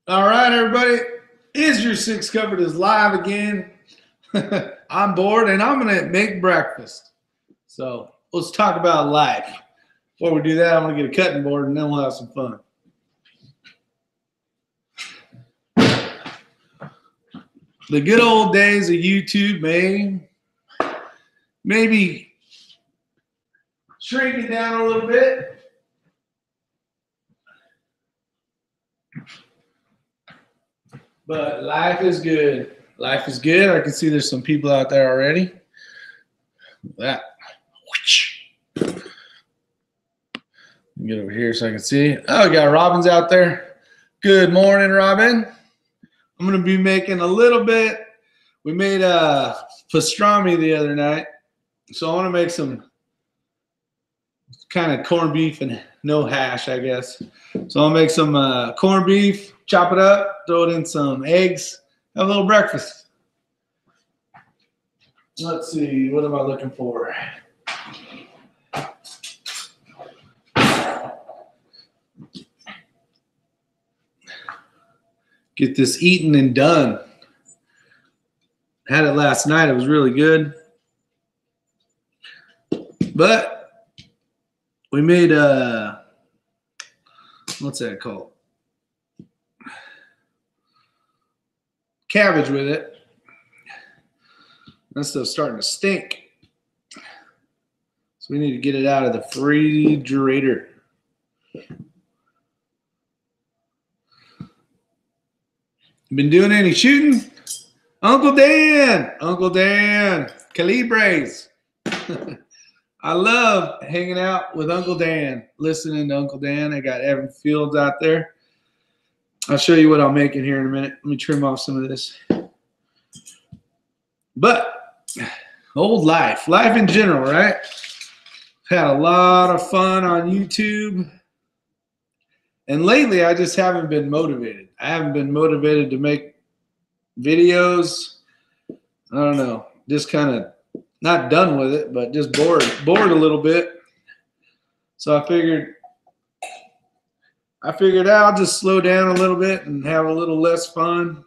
All right, everybody. Isyour6covered is live again. I'm bored and I'm going to make breakfast. So let's talk about life. Before we do that, I'm going to get a cutting board and then we'll have some fun. The good old days of YouTube, maybe shrink it down a little bit. But life is good. Life is good. I can see there's some people out there already. That. Get over here so I can see. Oh, we got Robin's out there. Good morning, Robin. I'm going to be making a little bit. We made pastrami the other night. So I want to make some kind of corned beef and no hash, I guess. So I'll make some corned beef, chop it up, throw it in some eggs, have a little breakfast. Let's see, what am I looking for? Get this eaten and done. Had it last night. It was really good. But we made what's that called? Cabbage with it. That stuff's starting to stink. So we need to get it out of the refrigerator. Been doing any shooting? Uncle Dan, Calibres. I love hanging out with Uncle Dan, listening to Uncle Dan. I got Evan Fields out there. I'll show you what I'll make in here in a minute. Let me trim off some of this. But old life in general, right? Had a lot of fun on YouTube. And lately, I just haven't been motivated. I haven't been motivated to make videos. I don't know. Just kind of not done with it, but just bored a little bit. So I figured I'll just slow down a little bit and have a little less fun.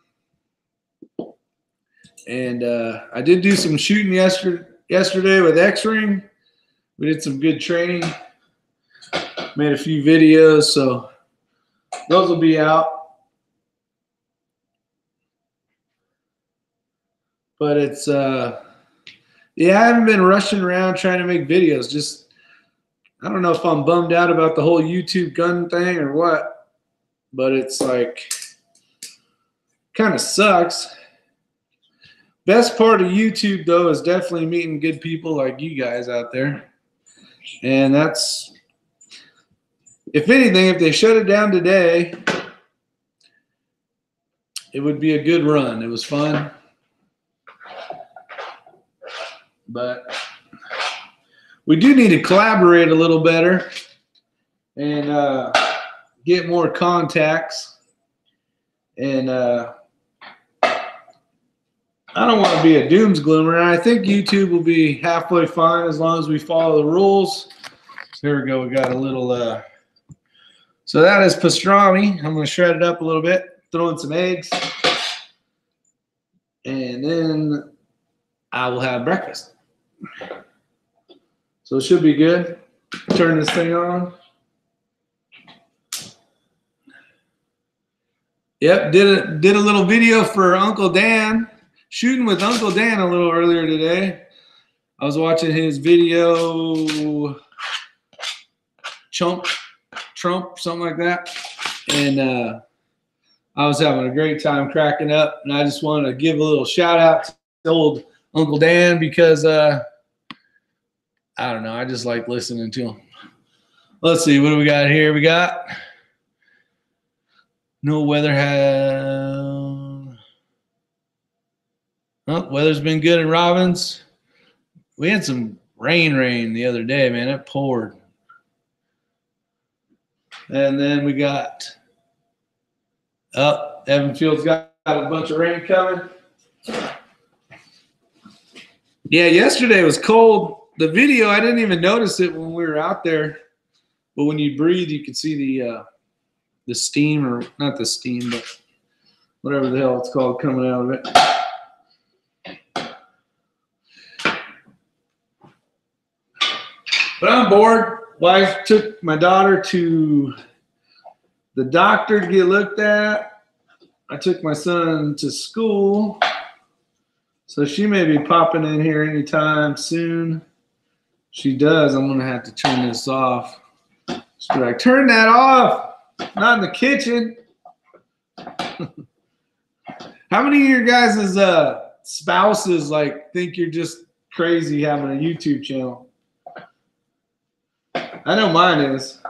And I did do some shooting yesterday with X-Ring. We did some good training. Made a few videos, so those will be out. But it's yeah, I haven't been rushing around trying to make videos. Just, I don't know if I'm bummed out about the whole YouTube gun thing or what, but it's like, kind of sucks. Best part of YouTube, though, is definitely meeting good people like you guys out there. And that's, if anything, if they shut it down today, it would be a good run. It was fun. But we do need to collaborate a little better and get more contacts. And I don't want to be a doomsgloomer. And I think YouTube will be halfway fine as long as we follow the rules. So here we go. We got a little. So that is pastrami. I'm going to shred it up a little bit, throw in some eggs, and then I will have breakfast. So it should be good. Turn this thing on. Yep, did a little video for Uncle Dan. Shooting with Uncle Dan a little earlier today. I was watching his video, Trump, something like that. And I was having a great time cracking up. And I just wanted to give a little shout out to old Uncle Dan because I don't know, I just like listening to him. Let's see, what do we got here? We got no weather. Oh, weather's been good in Robbins. We had some rain the other day, man. It poured. And then we got, oh, Evan Fields got a bunch of rain coming. Yeah, yesterday was cold. The video, I didn't even notice it when we were out there. But when you breathe, you can see the steam, or not the steam, but whatever the hell it's called coming out of it. But I'm bored. Wife took my daughter to the doctor to get looked at. I took my son to school. So she may be popping in here anytime soon. She does. I'm going to have to turn this off. She'll be like, turn that off. Not in the kitchen. How many of your guys' spouses like think you're just crazy having a YouTube channel? I know mine is.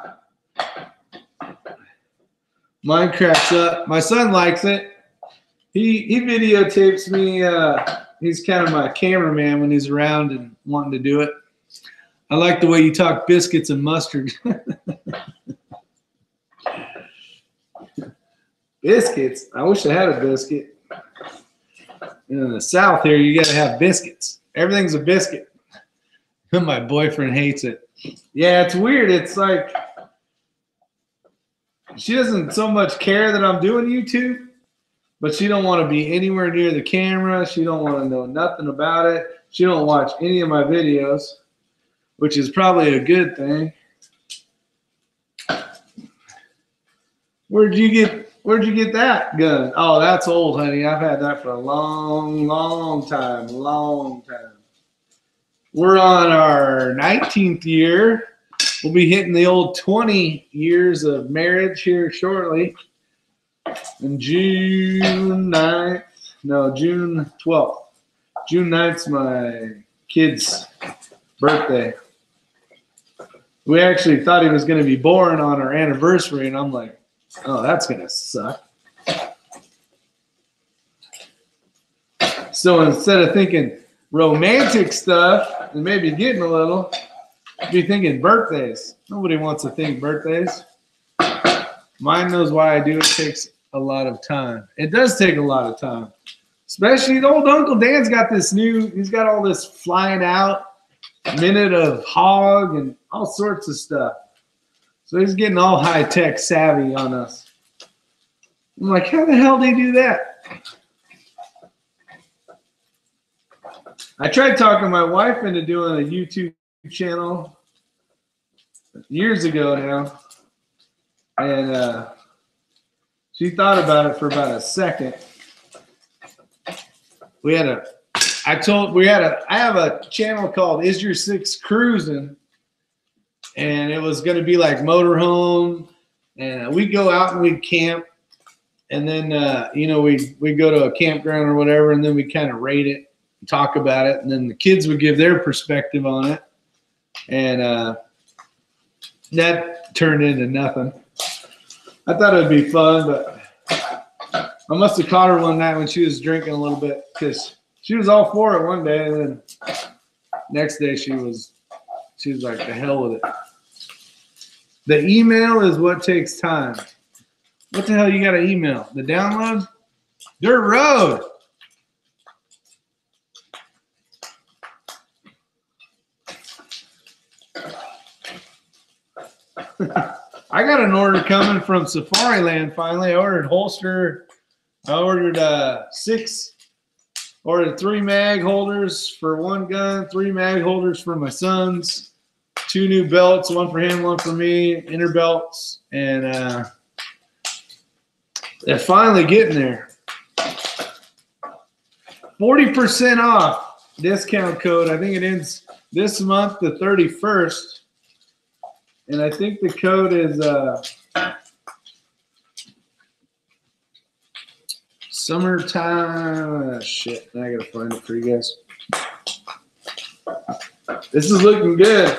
Mine cracks up. My son likes it. He videotapes me. He's kind of my cameraman when he's around and wanting to do it. I like the way you talk biscuits and mustard. Biscuits? I wish I had a biscuit. In the South here, you got to have biscuits. Everything's a biscuit. My boyfriend hates it. Yeah, it's weird. It's like she doesn't so much care that I'm doing YouTube, but she don't want to be anywhere near the camera. She don't want to know nothing about it. She don't watch any of my videos, which is probably a good thing. Where'd you get that gun? Oh, that's old, honey. I've had that for a long time. We're on our 19th year. We'll be hitting the old 20 years of marriage here shortly. And June 9th, no, June 12th. June 9th's my kid's birthday. We actually thought he was going to be born on our anniversary, and I'm like, oh, that's going to suck. So instead of thinking romantic stuff and maybe getting a little, be thinking birthdays. Nobody wants to think birthdays. Mine knows why I do it. It takes a lot of time. It does take a lot of time. Especially the old Uncle Dan's got this he's got all this flying out, minute of hog and all sorts of stuff. So he's getting all high-tech savvy on us. I'm like, how the hell did he do that? I tried talking my wife into doing a YouTube channel years ago now, and she thought about it for about a second. I have a channel called Isyour6 Cruising, and it was going to be like motorhome, and we'd go out and we'd camp, and then we'd go to a campground or whatever, and then we'd kind of rate it, talk about it, and then the kids would give their perspective on it, and that turned into nothing. I thought it would be fun, but I must have caught her one night when she was drinking a little bit, because she was all for it one day, and then next day she was like, the hell with it. The email is what takes time. What the hell you got to email? The download? Dirt Road. I got an order coming from Safariland finally. I ordered holster. I ordered 3 mag holders for one gun, 3 mag holders for my sons, 2 new belts, one for him, one for me, inner belts, and they're finally getting there. 40% off discount code. I think it ends this month, the 31st. And I think the code is summertime. Shit, now I gotta find it for you guys. This is looking good.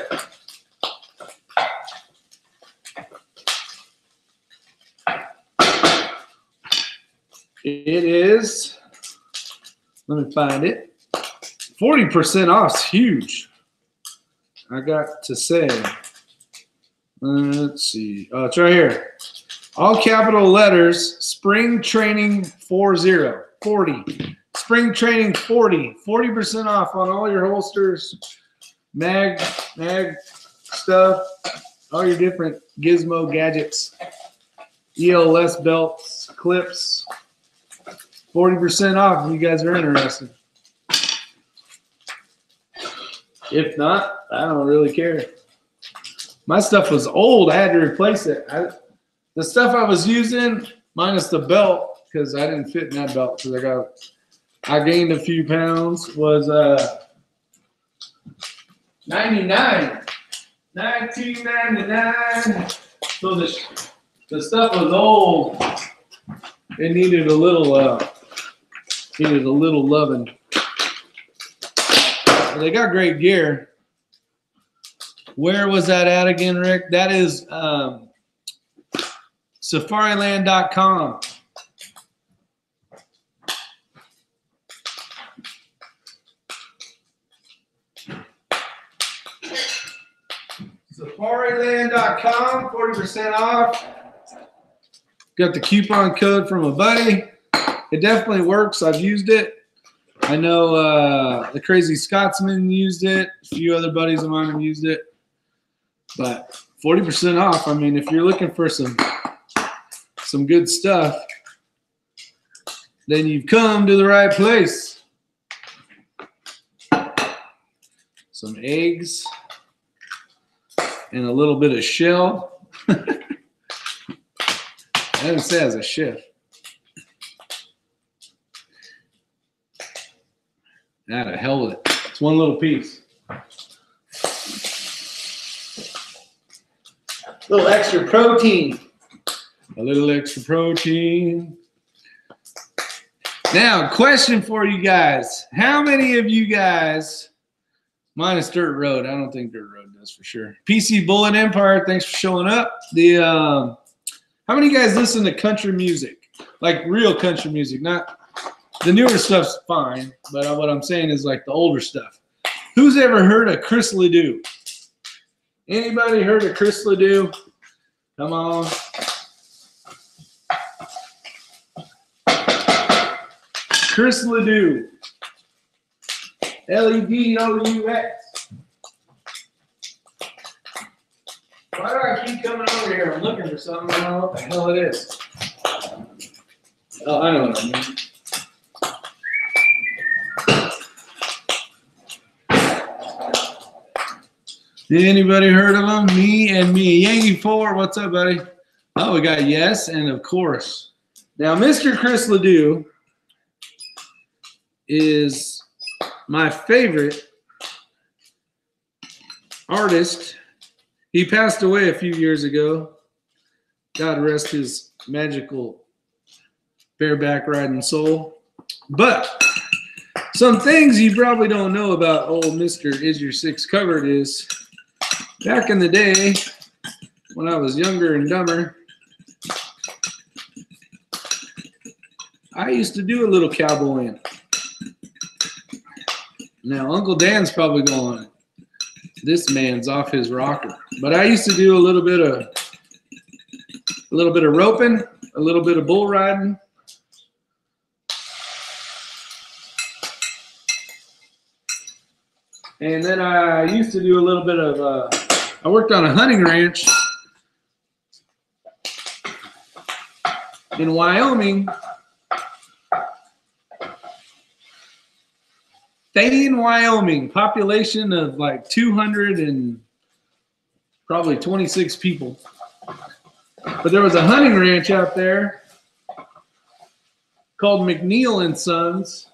It is, let me find it. 40% off is huge. I got to say. Let's see. Oh, it's right here. All capital letters, Spring Training 40. Spring Training 40. 40% off on all your holsters, mag stuff, all your different gizmo gadgets, ELS belts, clips. 40% off if you guys are interested. If not, I don't really care. My stuff was old. I had to replace it. The stuff I was using, minus the belt, because I didn't fit in that belt because I gained a few pounds, was $19.99. So the stuff was old. It needed a little loving. But they got great gear. Where was that at again, Rick? That is Safariland.com. Safariland.com, 40% off. Got the coupon code from a buddy. It definitely works. I've used it. I know the Crazy Scotsman used it. A few other buddies of mine have used it. But 40% off. I mean, if you're looking for some good stuff, then you've come to the right place. Some eggs and a little bit of shell. I didn't say as a chef. Nah, to hell with it. It's one little piece. A little extra protein. A little extra protein. Now, question for you guys. How many of you guys, minus Dirt Road, I don't think Dirt Road does for sure. PC Bullet Empire, thanks for showing up. How many of you guys listen to country music? Like real country music, not the newer stuff's fine, but what I'm saying is like the older stuff. Who's ever heard of Chris Ledoux? Anybody heard of Chris Ledoux? Come on. Chris Ledoux. L-E-D-O-U-X. Why do I keep coming over here? I'm looking for something. I don't know what the hell it is. Oh, I know what I mean. Anybody heard of him? Me and me. Yankee 4, what's up, buddy? Oh, we got Yes, and of course. Now, Mr. Chris Ledoux is my favorite artist. He passed away a few years ago. God rest his magical bareback riding soul. But some things you probably don't know about old Mr. Isyour6covered is back in the day when I was younger and dumber, I used to do a little cowboying. Now, Uncle Dan's probably going, this man's off his rocker. But I used to do a little bit of roping, a little bit of bull riding. And then I used to do a little bit of, I worked on a hunting ranch in Wyoming. Thane, Wyoming, population of like 200 and probably 26 people. But there was a hunting ranch out there called McNeil and Sons.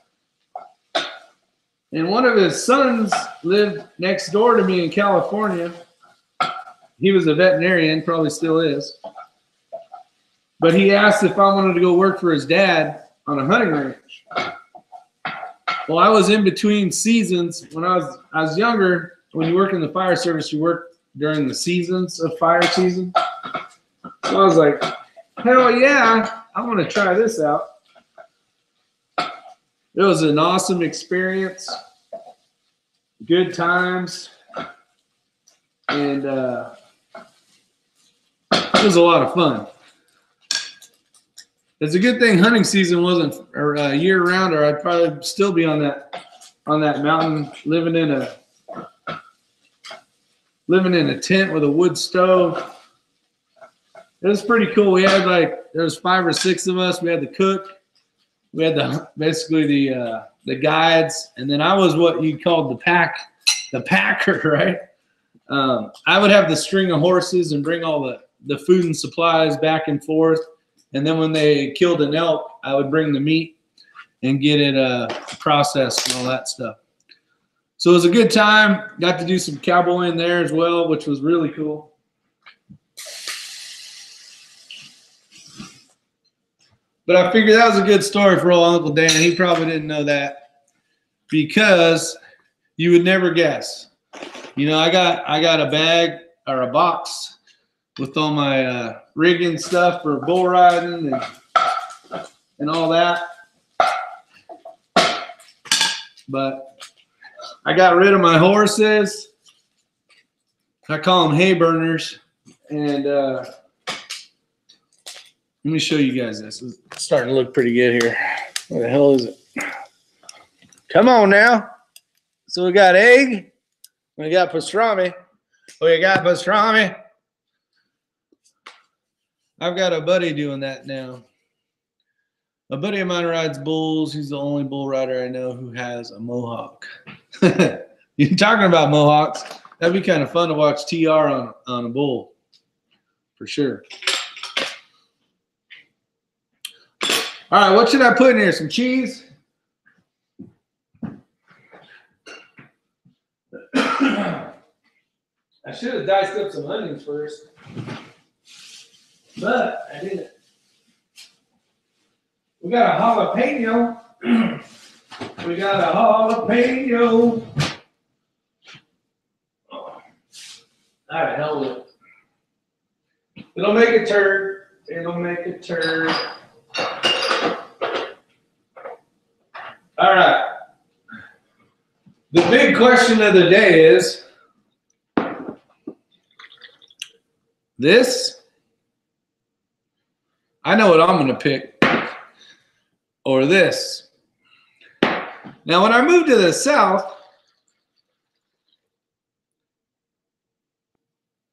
And one of his sons lived next door to me in California. He was a veterinarian, probably still is. But he asked if I wanted to go work for his dad on a hunting ranch. Well, I was in between seasons. When I was younger, when you work in the fire service, you work during the seasons of fire season. So I was like, hell yeah, I want to try this out. It was an awesome experience, good times, and it was a lot of fun. It's a good thing hunting season wasn't year round, or I'd probably still be on that mountain living in a tent with a wood stove. It was pretty cool. We had there was 5 or 6 of us. We had to cook. We had basically the guides, and then I was what you called the packer, right? I would have the string of horses and bring all the food and supplies back and forth. And then when they killed an elk, I would bring the meat and get it processed and all that stuff. So it was a good time. Got to do some cowboying there as well, which was really cool. But I figured that was a good story for old Uncle Dan. He probably didn't know that because you would never guess. You know, I got a bag or a box with all my rigging stuff for bull riding and all that. But I got rid of my horses. I call them hay burners. And let me show you guys this. It's starting to look pretty good here. What the hell is it? Come on now. So we got egg. We got pastrami. We got pastrami. I've got a buddy doing that now. A buddy of mine rides bulls. He's the only bull rider I know who has a mohawk. You're talking about mohawks. That'd be kind of fun to watch TR on a bull. For sure. All right, what should I put in here? Some cheese? I should have diced up some onions first, but I didn't. We got a jalapeno. We got a jalapeno. All right, hell with it. It'll make a turd. It'll make a turd. All right. The big question of the day is this. I know what I'm going to pick. Or this. Now, when I moved to the South,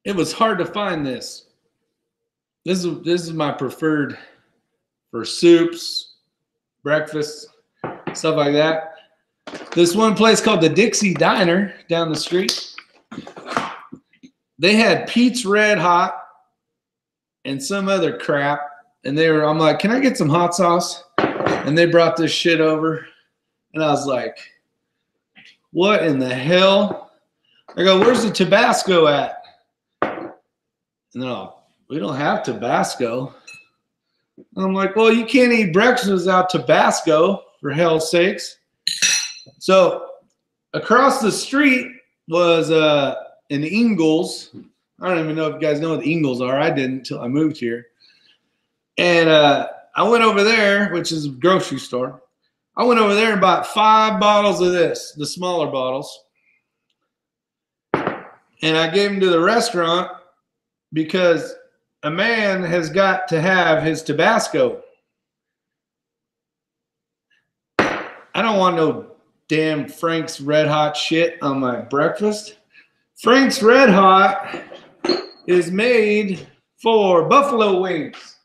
it was hard to find this. This is my preferred for soups, breakfast, stuff like that. This one place called the Dixie Diner down the street. They had Pete's Red Hot and some other crap. And I'm like, can I get some hot sauce? And they brought this shit over. And I was like, what in the hell? I go, where's the Tabasco at? And they're like, we don't have Tabasco. And I'm like, well, you can't eat breakfast without Tabasco, for hell's sakes. So across the street was an Ingles. I don't even know if you guys know what the Ingles are. I didn't until I moved here. And I went over there, which is a grocery store. I went over there and bought 5 bottles of this, the smaller bottles. And I gave them to the restaurant because a man has got to have his Tabasco. I don't want no damn Frank's Red Hot shit on my breakfast. Frank's Red Hot is made for buffalo wings.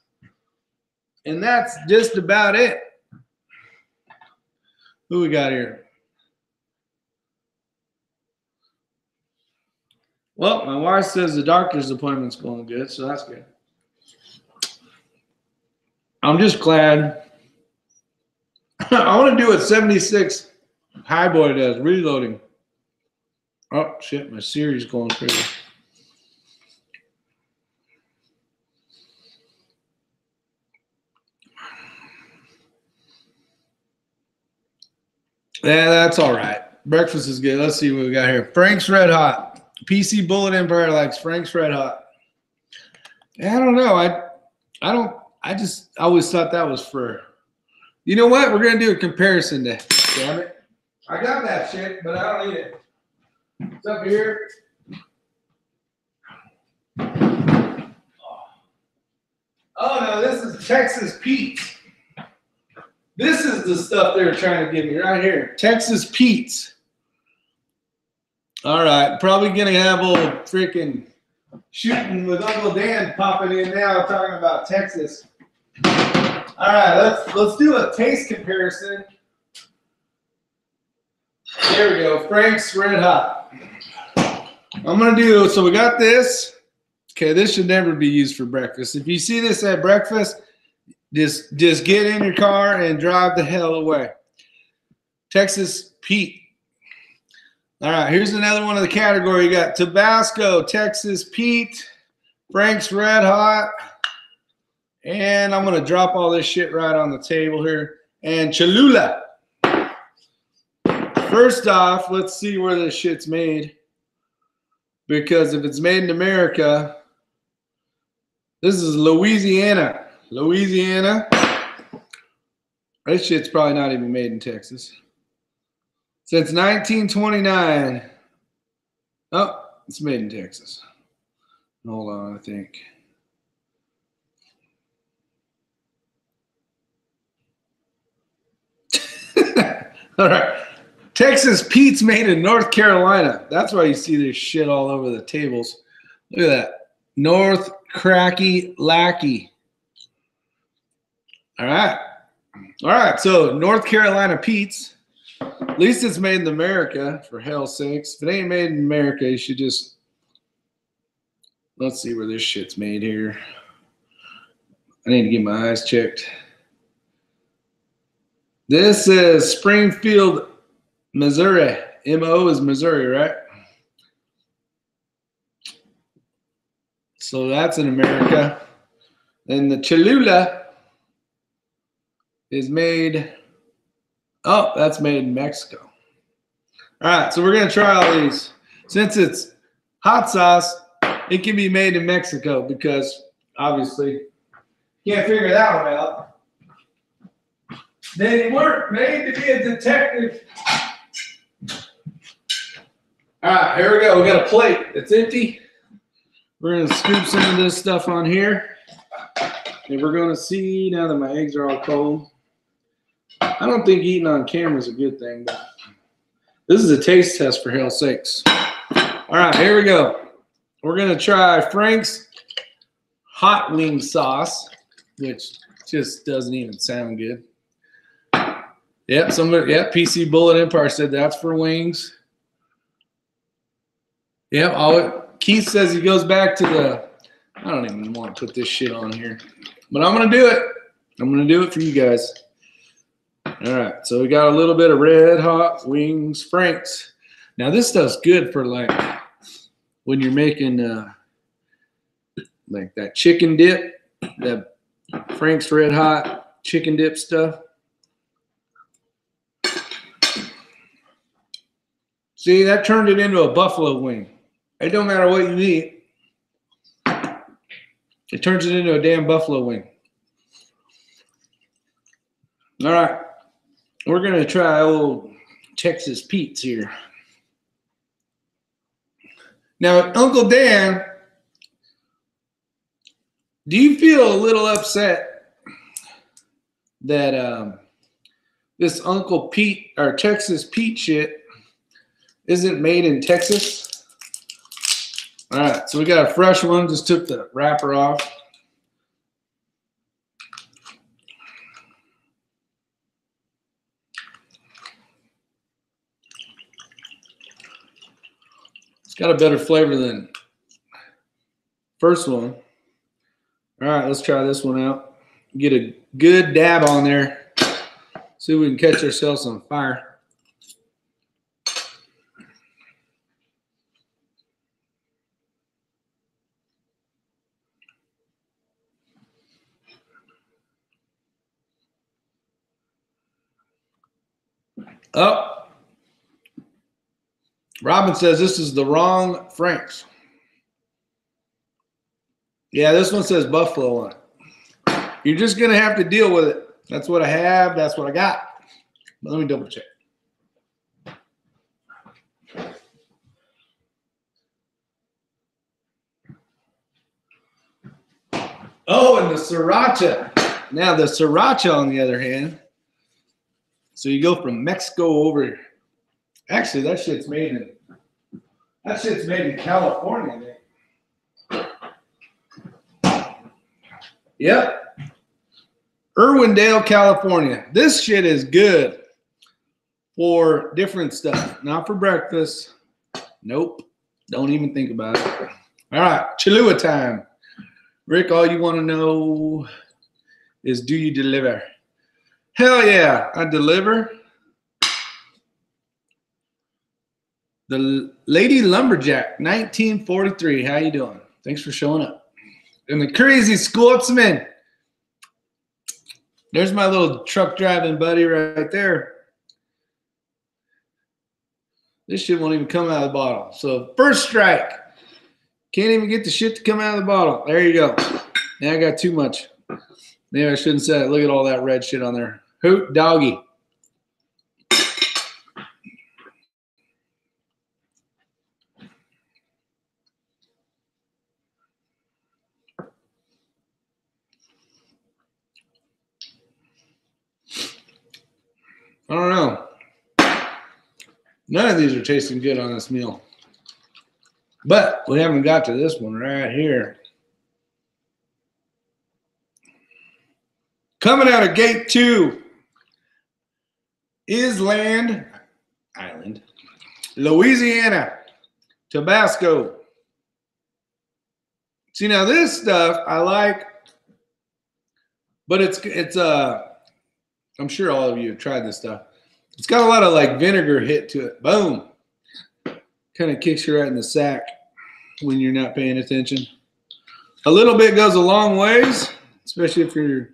And that's just about it. Who we got here? Well, my wife says the doctor's appointment's going good, so that's good. I'm just glad. I want to do what 76 Highboy does, reloading. Oh, shit, my Siri's going crazy. Yeah, that's all right. Breakfast is good. Let's see what we got here. Frank's Red Hot. PC Bullet Empire likes Frank's Red Hot. I don't know. I just always thought that was for. You know what? We're gonna do a comparison day. Damn it! I got that shit, but I don't eat it. It's up here. Oh no, this is Texas Pete's. This is the stuff they were trying to give me right here. Texas Pete's. All right, probably gonna have old freaking shooting with Uncle Dan popping in now, talking about Texas. All right, let's do a taste comparison. There we go, Frank's Red Hot. I'm gonna do, so we got this. Okay, this should never be used for breakfast. If you see this at breakfast, just get in your car and drive the hell away. Texas Pete. All right, here's another one of the category. You got Tabasco, Texas Pete, Frank's Red Hot, and I'm gonna drop all this shit right on the table here. And Cholula. First off, let's see where this shit's made. Because if it's made in America, this is Louisiana. Louisiana. This shit's probably not even made in Texas. Since 1929. Oh, it's made in Texas. Hold on, I think. All right. Texas Pete's made in North Carolina. That's why you see this shit all over the tables. Look at that. North Cracky Lackey. All right. All right. So North Carolina Pete's. At least it's made in America, for hell's sakes. If it ain't made in America, you should just. Let's see where this shit's made here. I need to get my eyes checked. This is Springfield, Missouri. MO is Missouri, right? So that's in America. And the Cholula is made, oh, that's made in Mexico. All right, so we're going to try all these. Since it's hot sauce, it can be made in Mexico because obviously can't figure that one out. They weren't made to be a detective. All right, here we go. We got a plate. It's empty. We're going to scoop some of this stuff on here. And we're going to see, now that my eggs are all cold. I don't think eating on camera is a good thing, but this is a taste test for hell's sakes. All right, here we go. We're going to try Frank's hot wing sauce, which just doesn't even sound good. Yep, PC Bullet Empire said that's for wings. Yep, Keith says he goes back to the, I don't even want to put this shit on here, but I'm going to do it. I'm going to do it for you guys. All right, so we got a little bit of Red Hot Wings Frank's. Now this stuff's good for like when you're making like that chicken dip, that Frank's Red Hot chicken dip stuff. See, that turned it into a buffalo wing. It don't matter what you eat. It turns it into a damn buffalo wing. All right. We're going to try old Texas Pete's here. Now, Uncle Dan, do you feel a little upset that this Uncle Pete, or Texas Pete shit, isn't made in Texas? All right, so we got a fresh one. Just took the wrapper off. It's got a better flavor than first one. All right, let's try this one out. Get a good dab on there. See if we can catch ourselves on fire. Oh, Robin says this is the wrong Frank's. Yeah, this one says buffalo on it. You're just going to have to deal with it. That's what I have. That's what I got. But let me double check. Oh, and the sriracha. Now the sriracha, on the other hand, so you go from Mexico over. Actually, that shit's made in California. Yep. Irwindale, California. This shit is good for different stuff. Not for breakfast. Nope. Don't even think about it. All right, Cholula time. Rick, all you want to know is, do you deliver? Hell yeah, I deliver. The Lady Lumberjack, 1943. How you doing? Thanks for showing up. And the crazy Scotsman. There's my little truck driving buddy right there. This shit won't even come out of the bottle. So first strike. Can't even get the shit to come out of the bottle. There you go. Now I got too much. Maybe I shouldn't say it. Look at all that red shit on there. Hoot doggy. I don't know. None of these are tasting good on this meal. But we haven't got to this one right here. Coming out of gate 2 is Island, Louisiana, Tabasco. See, now this stuff I like, but it's I'm sure all of you have tried this stuff. It's got a lot of like vinegar hit to it. Boom. Kind of kicks you right in the sack when you're not paying attention. A little bit goes a long ways, especially if you're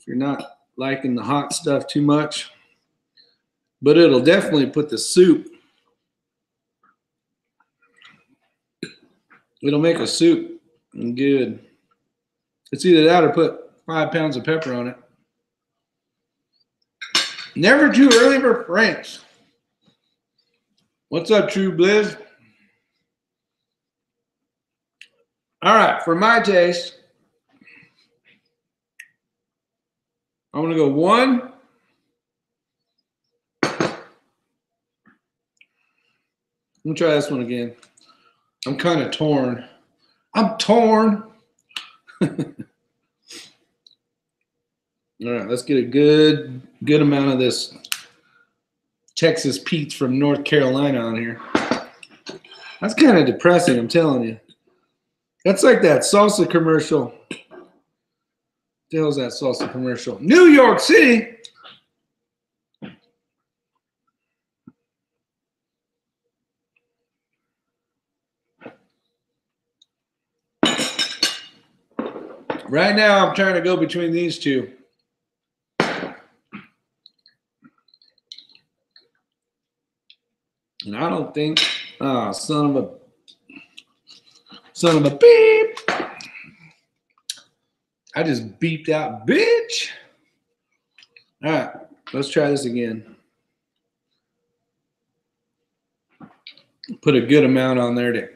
not liking the hot stuff too much. But it'll definitely put the soup. It'll make a soup good. It's either that or put 5 pounds of pepper on it. Never too early for Franks. What's up, True Blizz? All right, for my taste, I'm going to go 1. Let me try this one again. I'm kind of torn. I'm torn. All right, let's get a good amount of this Texas Pete's from North Carolina on here. That's kind of depressing, I'm telling you. That's like that salsa commercial. What the hell is that salsa commercial? New York City. Right now, I'm trying to go between these two. And I don't think, son of a beep. I just beeped out, bitch. All right, let's try this again. Put a good amount on there to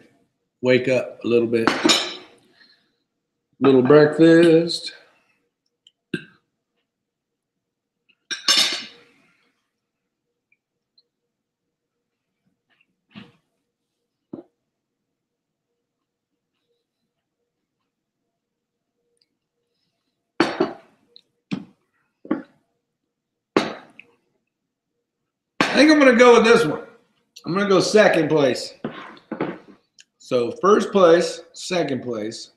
wake up a little bit. Little breakfast. I think I'm going to go with this one. I'm going to go second place. So first place, second place.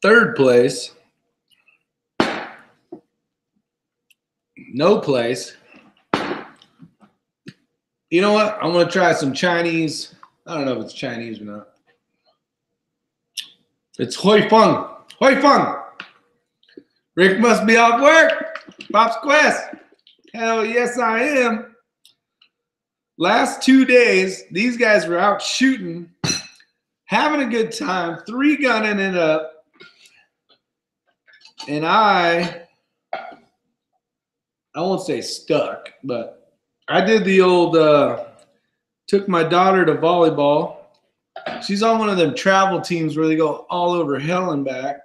Third place. No place. You know what? I'm going to try some Chinese. I don't know if it's Chinese or not. It's Hoi Fung. Hoi Fung. Rick must be off work. Pop's Quest. Hell yes, I am. Last 2 days, these guys were out shooting, having a good time, 3-gunning it up. And I won't say stuck, but I did the old, took my daughter to volleyball. She's on one of them travel teams where they go all over hell and back.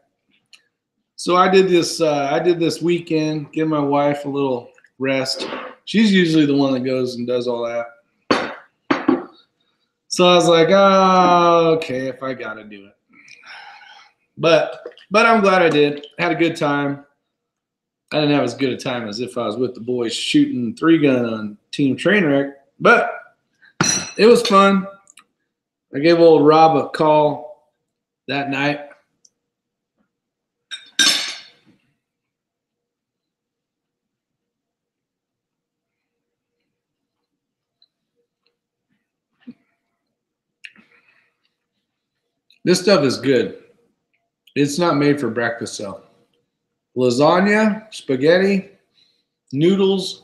So I did this weekend, give my wife a little rest. She's usually the one that goes and does all that. So I was like, oh, okay, if I got to do it. But I'm glad I did. Had a good time. I didn't have as good a time as if I was with the boys shooting 3-gun on Team Trainwreck, but it was fun. I gave old Rob a call that night. This stuff is good. It's not made for breakfast, though. Lasagna, spaghetti, noodles,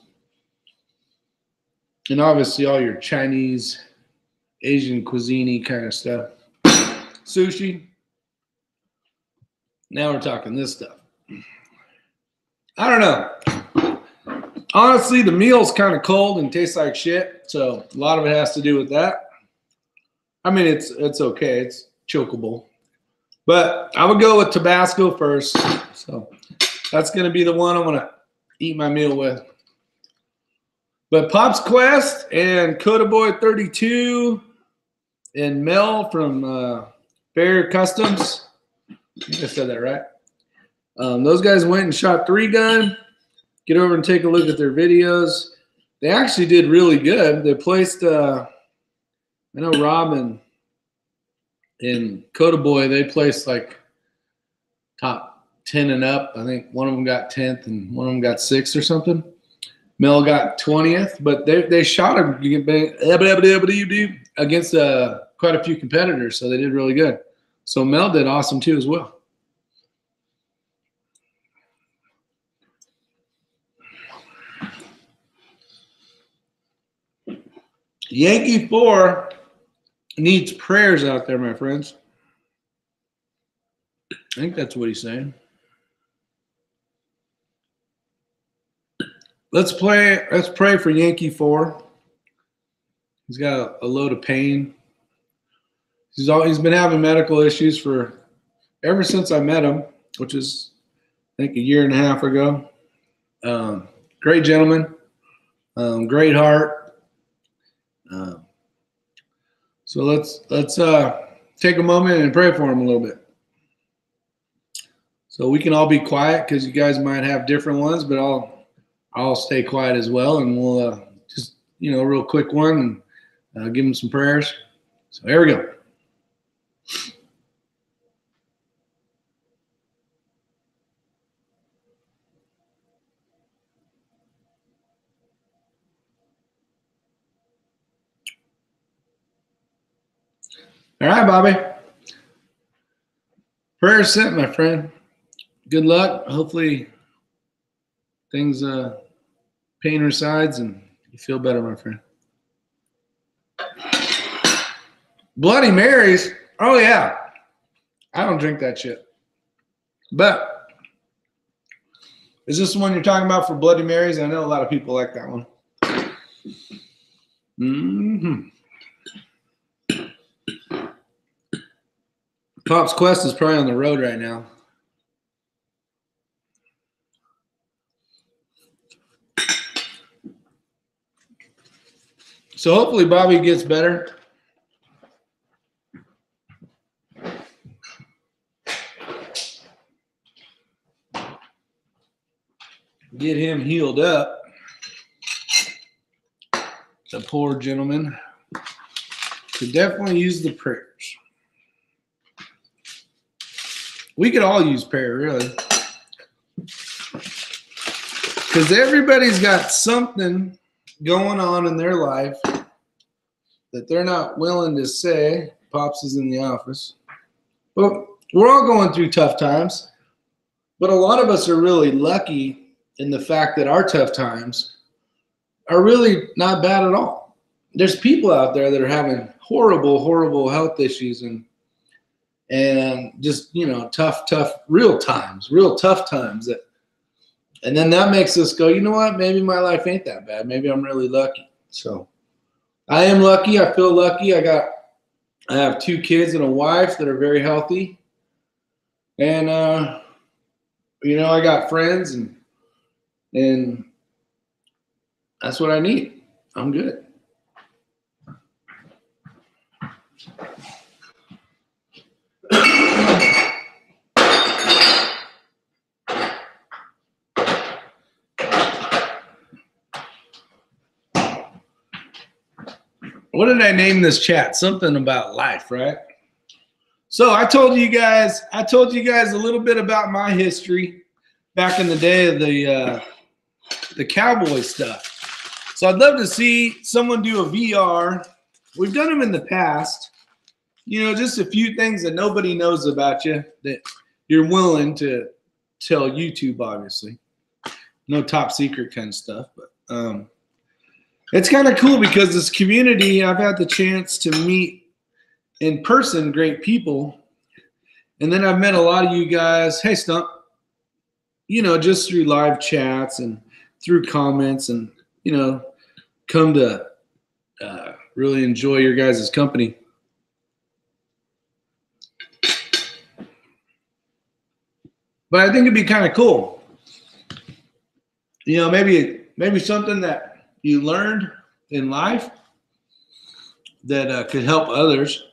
and obviously all your Chinese, Asian cuisine kind of stuff. Sushi. Now we're talking this stuff. I don't know. Honestly, the meal's kind of cold and tastes like shit, so a lot of it has to do with that. I mean, it's okay. It's chokeable. But I would go with Tabasco first. So that's going to be the one I'm going to eat my meal with. But Pop's Quest and Coda Boy 32 and Mel from Fair Customs. I think I said that right. Those guys went and shot 3-gun. Get over and take a look at their videos. They actually did really good. They placed, I know Robin and Coda Boy, they placed like top 10 and up. I think one of them got 10th and one of them got 6th or something. Mel got 20th, but they shot him against quite a few competitors, so they did really good. So Mel did awesome too as well. Yankee 4 needs prayers out there, my friends. I think that's what he's saying. Let's pray for Yankee 4. He's got a load of pain. He's been having medical issues ever since I met him, which is I think a year and a half ago. Great gentleman, great heart. So let's take a moment and pray for him a little bit. So we can all be quiet because you guys might have different ones, but I'll stay quiet as well, and we'll just a real quick one and give him some prayers. So here we go. All right, Bobby. Prayer sent, my friend. Good luck. Hopefully things, pain resides and you feel better, my friend. Bloody Marys. Oh, yeah. I don't drink that shit. But is this the one you're talking about for Bloody Marys? I know a lot of people like that one. Pop's Quest is probably on the road right now. So hopefully Bobby gets better. Get him healed up. The poor gentleman could definitely use the prayers. We could all use prayer, really. Because everybody's got something going on in their life that they're not willing to say. Pops is in the office. But we're all going through tough times. But a lot of us are really lucky in the fact that our tough times are really not bad at all. There's people out there that are having horrible, horrible health issues and just, tough, real tough times. And then that makes us go, you know what? Maybe my life ain't that bad. Maybe I'm really lucky. So I am lucky. I feel lucky. I have 2 kids and a wife that are very healthy. And, I got friends and that's what I need. I'm good. what did I name this chat? Something about life, right? So I told you guys a little bit about my history back in the day of the cowboy stuff. So I'd love to see someone do a VR. We've done them in the past. You know, just a few things that nobody knows about you that you're willing to tell YouTube, obviously. No top secret kind of stuff, but it's kind of cool because this community, I've had the chance to meet in person great people. And then I've met a lot of you guys, hey Stump, you know, just through live chats and through comments, and, you know, come to really enjoy your guys' company. But I think it'd be kind of cool. You know, maybe something that you learned in life that could help others.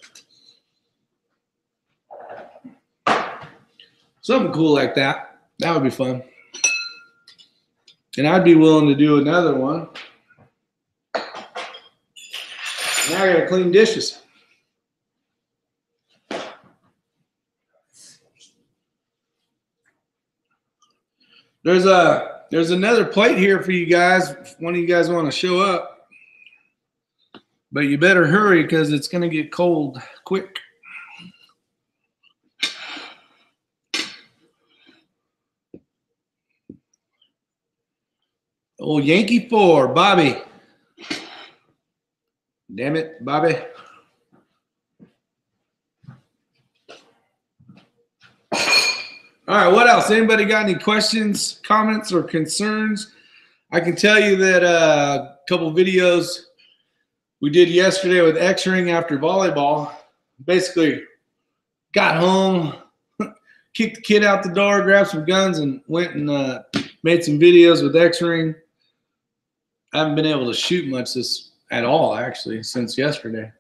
Something cool like that. That would be fun. And I'd be willing to do another one. Now I gotta clean dishes. There's another plate here for you guys if one of you guys want to show up. But you better hurry because it's gonna get cold quick. Oh, Yankee 4, Bobby. Damn it, Bobby. All right, what else? Anybody got any questions, comments, or concerns? I can tell you that a couple videos we did yesterday with X-Ring after volleyball. Basically, got home, kicked the kid out the door, grabbed some guns, and went and made some videos with X-Ring. I haven't been able to shoot much at all, actually, since yesterday.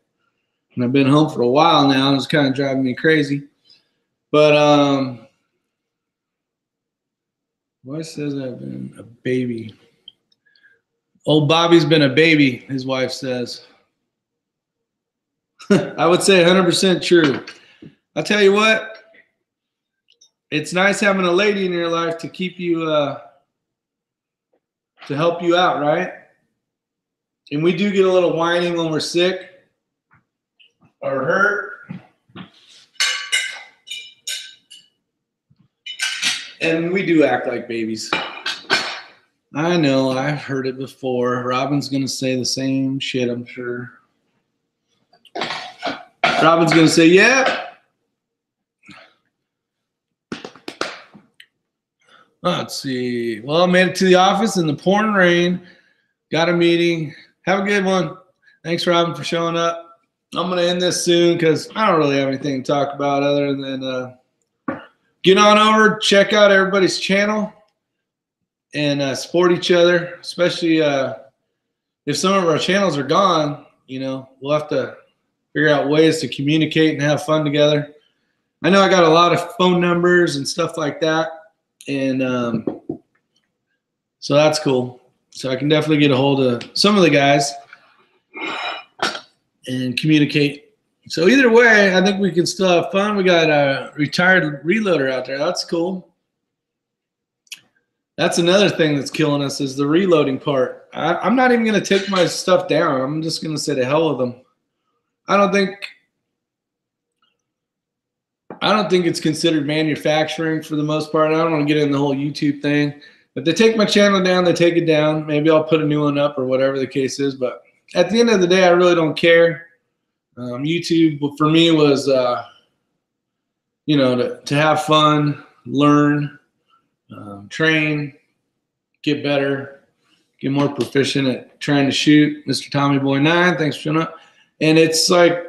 And I've been home for a while now, and it's kind of driving me crazy. But why says I've been a baby? Old Bobby's been a baby, his wife says. I would say 100% true. I'll tell you what, it's nice having a lady in your life to keep you, to help you out, right? And we do get a little whining when we're sick or hurt. And we do act like babies. I know, I've heard it before. Robin's going to say the same shit, I'm sure. Robin's going to say, yeah. Let's see. Well, I made it to the office in the pouring rain. Got a meeting. Have a good one. Thanks, Robin, for showing up. I'm going to end this soon because I don't really have anything to talk about other than get on over, check out everybody's channel, and support each other, especially if some of our channels are gone. You know, we'll have to figure out ways to communicate and have fun together. I know I got a lot of phone numbers and stuff like that, and so that's cool. So I can definitely get a hold of some of the guys and communicate. So either way, I think we can still have fun. We got a retired reloader out there. That's cool. That's another thing that's killing us is the reloading part. I'm not even going to take my stuff down. I'm just going to say to hell with them. I don't think it's considered manufacturing for the most part. I don't want to get in the whole YouTube thing. If they take my channel down, they take it down. Maybe I'll put a new one up or whatever the case is. But at the end of the day, I really don't care. YouTube for me was, you know, to have fun, learn, train, get better, get more proficient at trying to shoot. Mr. Tommy Boy 9, thanks for showing up. And it's like,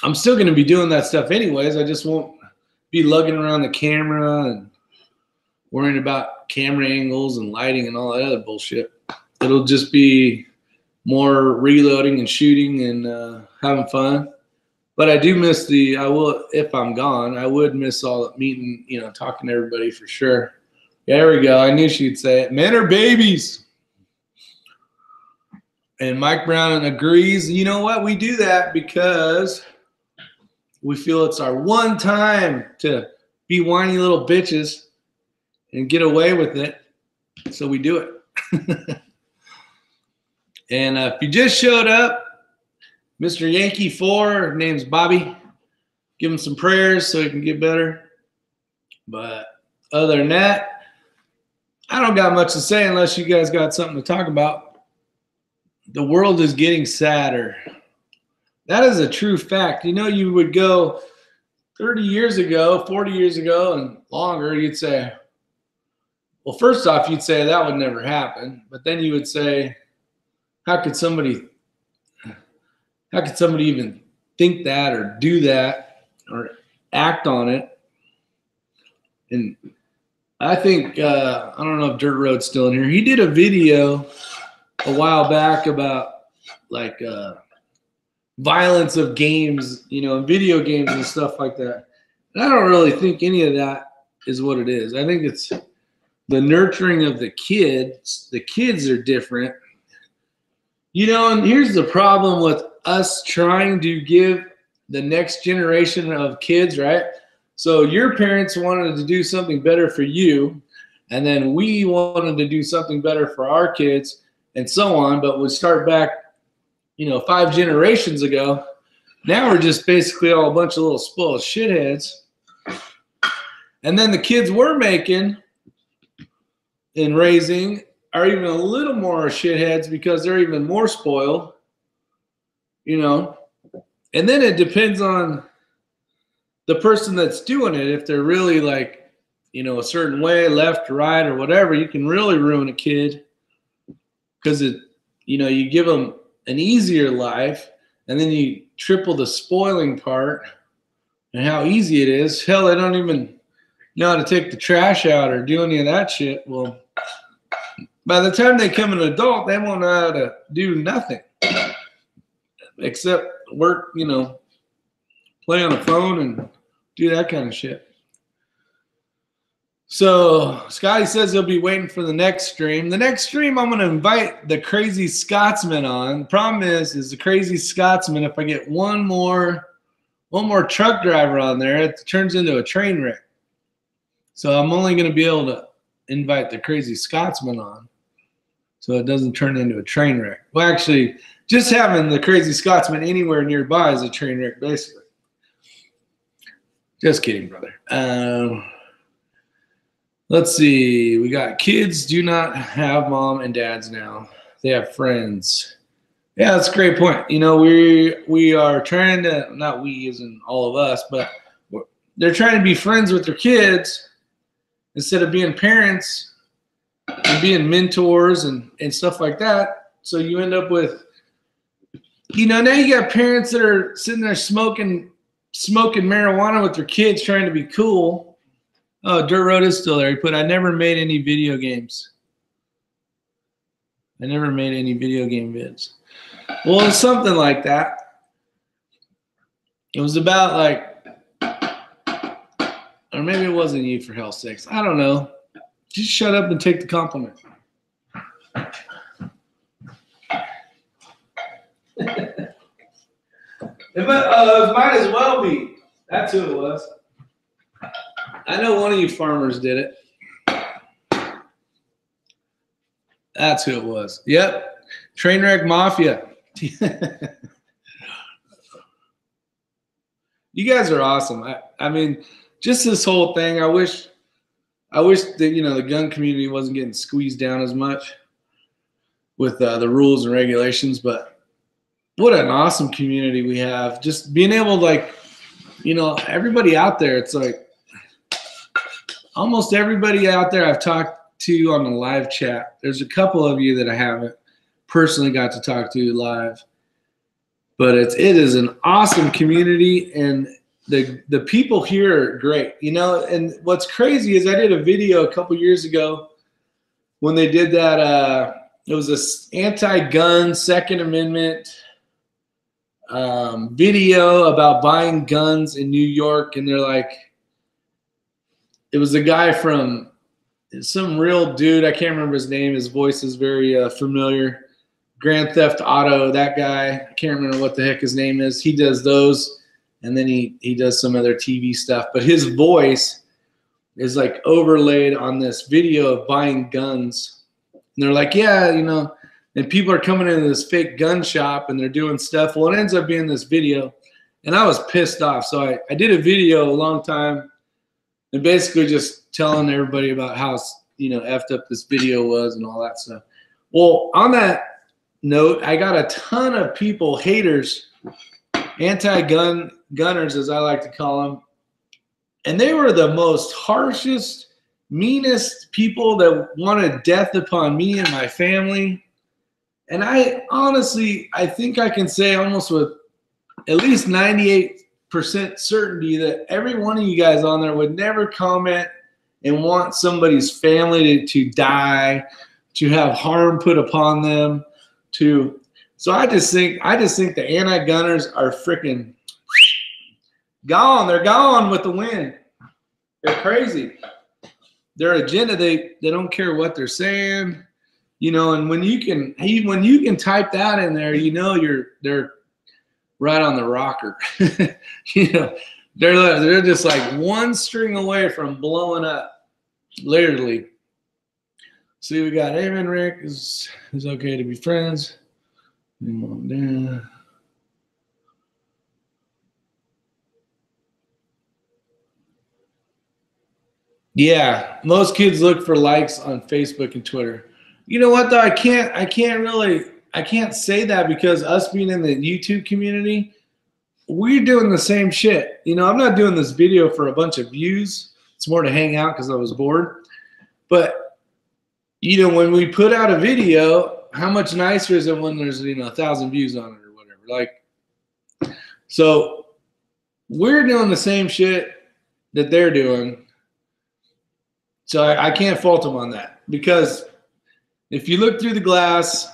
I'm still going to be doing that stuff anyways. I just won't be lugging around the camera and worrying about camera angles and lighting and all that other bullshit. It'll just be more reloading and shooting and having fun. But I do miss I will, if I'm gone, I would miss all the meeting, you know, talking to everybody for sure. There we go. I knew she'd say it. Men are babies. And Mike Brown agrees. You know what? We do that because we feel it's our one time to be whiny little bitches and get away with it. So we do it. And if you just showed up, Mr. Yankee 4, name's Bobby. Give him some prayers so he can get better. But other than that, I don't got much to say unless you guys got something to talk about. The world is getting sadder. That is a true fact. You know, you would go 30 years ago, 40 years ago, and longer, you'd say, well, first off, you'd say that would never happen. But then you would say, how could somebody even think that or do that or act on it? And I think, I don't know if Dirt Road's still in here. He did a video a while back about like violence of games, you know, video games and stuff like that. And I don't really think any of that is what it is. I think it's the nurturing of the kids. The kids are different. You know, and here's the problem with us trying to give the next generation of kids, right? So your parents wanted to do something better for you, and then we wanted to do something better for our kids, and so on. But we start back, you know, 5 generations ago. Now we're just basically all a bunch of little spoiled shitheads. And then the kids we're making and raising are even a little more shitheads because they're even more spoiled, you know. And then it depends on the person that's doing it. If they're really like, you know, a certain way, left, right, or whatever, you can really ruin a kid because it, you know, you give them an easier life and then you triple the spoiling part and how easy it is. Hell, they don't even know how to take the trash out or do any of that shit. Well, by the time they become an adult, they won't know how to do nothing except work, you know, play on a phone and do that kind of shit. So Scotty says he'll be waiting for the next stream. The next stream, I'm going to invite the Crazy Scotsman on. The problem is the Crazy Scotsman, if I get one more truck driver on there, it turns into a train wreck. So I'm only going to be able to invite the Crazy Scotsman on so it doesn't turn into a train wreck. Well, actually, just having the Crazy Scotsman anywhere nearby is a train wreck, basically. Just kidding, brother. Let's see. We got kids do not have mom and dads now. They have friends. Yeah, that's a great point. You know, we are trying to, not we as in all of us, but they're trying to be friends with their kids instead of being parents and being mentors and stuff like that. So you end up with, you know, now you got parents that are sitting there smoking marijuana with their kids trying to be cool. Oh, Dirt Road is still there. He put, I never made any video games. I never made any video game vids. Well, it's something like that. It was about like, or maybe it wasn't you for hell's sakes. I don't know. Just shut up and take the compliment. It might as well be. That's who it was. I know one of you farmers did it. That's who it was. Yep. Trainwreck Mafia. You guys are awesome. I mean, just this whole thing, I wish that, you know, the gun community wasn't getting squeezed down as much with the rules and regulations, but what an awesome community we have. Just being able to, like, you know, everybody out there, it's like almost everybody out there I've talked to on the live chat. There's a couple of you that I haven't personally got to talk to live, but it is an awesome community, and the people here are great, you know. And what's crazy is I did a video a couple years ago when they did that. It was this anti-gun Second Amendment video about buying guns in New York, and they're like, it was a guy from some real dude. I can't remember his name. His voice is very familiar. Grand Theft Auto, that guy, I can't remember what the heck his name is. He does those, and then he does some other TV stuff. But his voice is like overlaid on this video of buying guns. And they're like, yeah, you know, and people are coming into this fake gun shop and they're doing stuff. Well, it ends up being this video. And I was pissed off. So I did a video a long time and basically just telling everybody about how, you know, effed up this video was and all that stuff. Well, on that note, I got a ton of people, haters, anti-gunners, as I like to call them. And they were the most harshest, meanest people that wanted death upon me and my family. And I honestly, I think I can say almost with at least 98% certainty that every one of you guys on there would never comment and want somebody's family to die, to have harm put upon them, to. So I just think the anti-gunners are freaking gone. They're gone with the wind. They're crazy. Their agenda, they don't care what they're saying, you know. And when you can type that in there, you know they're right on the rocker. You know, they're just like one string away from blowing up, literally. See, we got Amen Rick is okay to be friends. Yeah, most kids look for likes on Facebook and Twitter. You know what though? I can't say that because us being in the YouTube community, we're doing the same shit. You know, I'm not doing this video for a bunch of views. It's more to hang out because I was bored. But you know, when we put out a video, how much nicer is it when there's, you know, 1,000 views on it or whatever? Like, so we're doing the same shit that they're doing. So I can't fault them on that, because if you look through the glass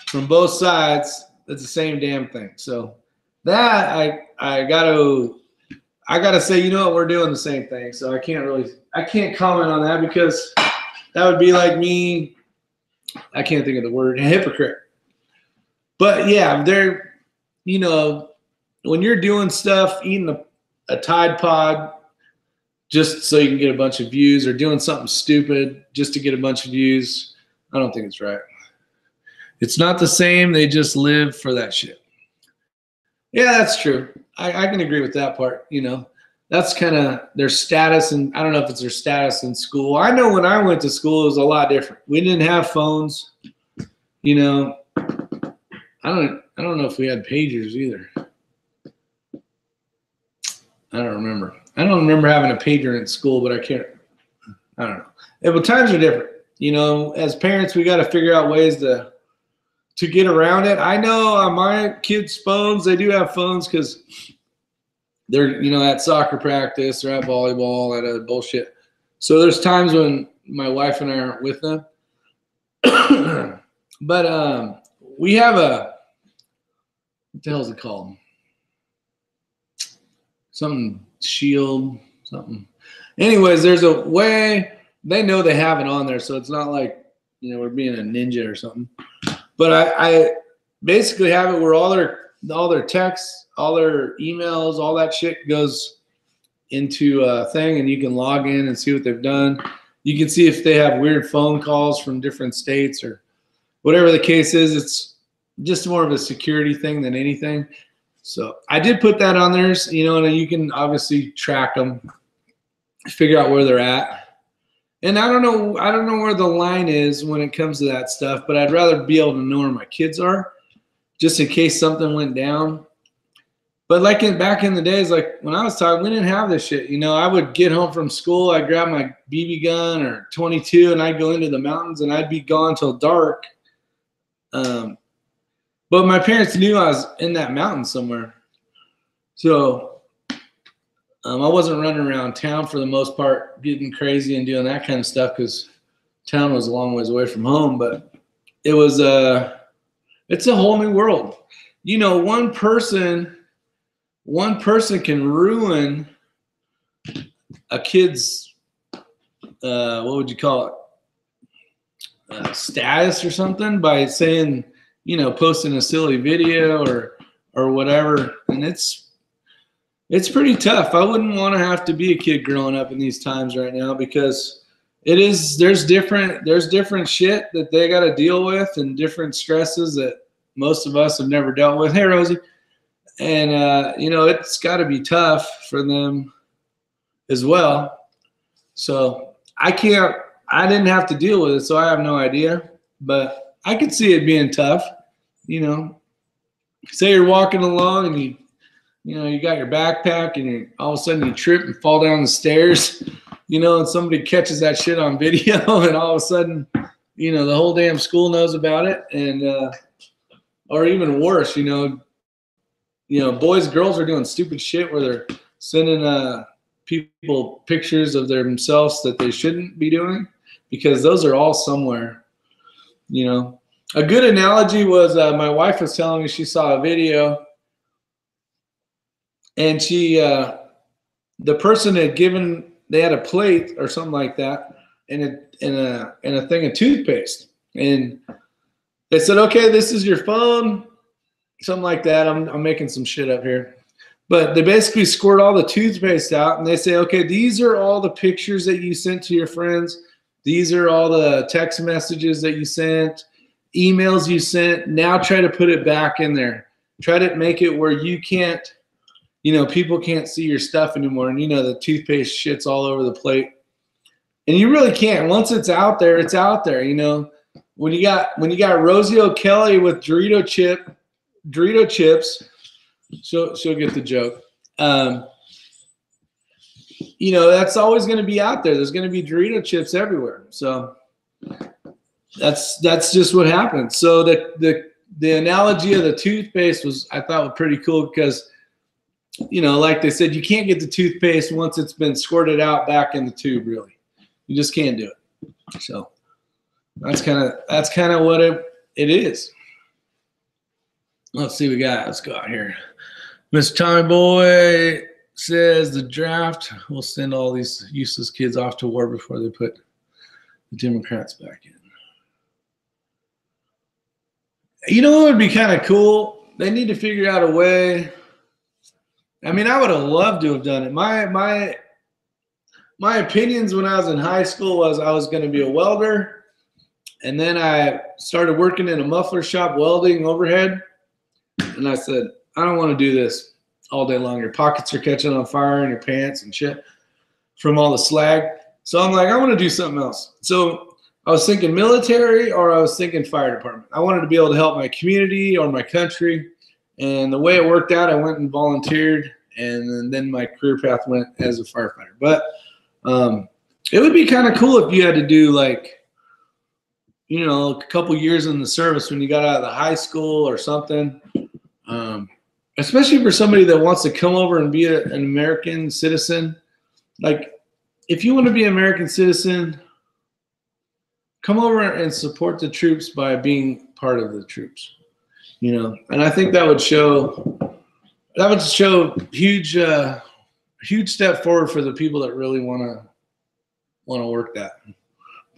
from both sides, it's the same damn thing. So that I gotta say, you know what, we're doing the same thing. So I can't comment on that, because that would be like me, I can't think of the word, a hypocrite. But yeah, they're, you know, when you're doing stuff, eating a Tide Pod just so you can get a bunch of views, or doing something stupid just to get a bunch of views, I don't think it's right. It's not the same. They just live for that shit. Yeah, that's true. I can agree with that part. You know, that's kind of their status, and I don't know if it's their status in school. I know when I went to school, it was a lot different. We didn't have phones. You know, I don't know if we had pagers either. I don't remember. I don't remember having a pager in school, but I don't know. Yeah, but times are different. You know, as parents, we got to figure out ways to get around it. I know on my kids' phones, they do have phones because they're, you know, at soccer practice or at volleyball, at other bullshit. So there's times when my wife and I aren't with them. But we have what the hell is it called? Something shield, something. Anyways, there's a way, they know they have it on there, so it's not like, you know, we're being a ninja or something. But I basically have it where all their texts, all their emails, all that shit goes into a thing, and you can log in and see what they've done. You can see if they have weird phone calls from different states or whatever the case is. It's just more of a security thing than anything. So I did put that on there, you know, and you can obviously track them, figure out where they're at. And I don't know where the line is when it comes to that stuff, but I'd rather be able to know where my kids are, just in case something went down. But like back in the days, like when I was talking, we didn't have this shit. You know, I would get home from school, I'd grab my BB gun or 22, and I'd go into the mountains, and I'd be gone till dark. But my parents knew I was in that mountain somewhere. So I wasn't running around town for the most part, getting crazy and doing that kind of stuff, because town was a long ways away from home. But it was it's a whole new world. You know, one person can ruin a kid's what would you call status or something by saying, you know, posting a silly video or whatever. And it's pretty tough. I wouldn't want to have to be a kid growing up in these times right now, because there's different shit that they got to deal with and different stresses that most of us have never dealt with. Hey, Rosie. And, you know, it's got to be tough for them as well. So I didn't have to deal with it, so I have no idea. But I could see it being tough. You know, say you're walking along and you got your backpack and all of a sudden you trip and fall down the stairs, you know, and somebody catches that shit on video, and all of a sudden, you know, the whole damn school knows about it. And, or even worse, you know, boys and girls are doing stupid shit where they're sending people pictures of themselves that they shouldn't be doing, because those are all somewhere, you know. A good analogy was my wife was telling me she saw a video, and the person they had a plate or something like that and a thing of toothpaste, and they said, okay, this is your phone. Something like that. I'm making some shit up here. But they basically squirt all the toothpaste out, and they say, okay, these are all the pictures that you sent to your friends. These are all the text messages that you sent, emails you sent. Now try to put it back in there. Try to make it where you can't, you know, people can't see your stuff anymore. And, you know, the toothpaste shit's all over the plate. And you really can't. Once it's out there, it's out there, you know. When you got Rosie O'Kelly with Dorito chips, she'll get the joke. You know, that's always going to be out there. There's going to be Dorito chips everywhere. So that's just what happens. So the analogy of the toothpaste I thought was pretty cool, because, you know, like they said, you can't get the toothpaste once it's been squirted out back in the tube. Really, you just can't do it. So that's kind of what it is. Let's see what we got. Let's go out here. Mr. Tommy Boy says the draft will send all these useless kids off to war before they put the Democrats back in. You know what would be kind of cool? They need to figure out a way. I mean, I would have loved to have done it. My opinions when I was in high school was I was going to be a welder, and then I started working in a muffler shop welding overhead. And I said, I don't want to do this all day long. Your pockets are catching on fire in your pants and shit from all the slag. So I'm like, I want to do something else. So I was thinking military, or I was thinking fire department. I wanted to be able to help my community or my country. And the way it worked out, I went and volunteered, and then my career path went as a firefighter. But it would be kind of cool if you had to do, like, you know, a couple years in the service when you got out of the high school or something. Especially for somebody that wants to come over and be an American citizen. Like, if you want to be an American citizen, come over and support the troops by being part of the troops, you know. And I think that would show huge step forward for the people that really want to work that.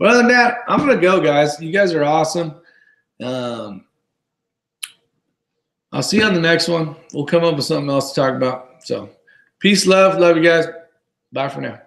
But other than that, I'm gonna go, guys. You guys are awesome. I'll see you on the next one. We'll come up with something else to talk about. So, peace, love you guys. Bye for now.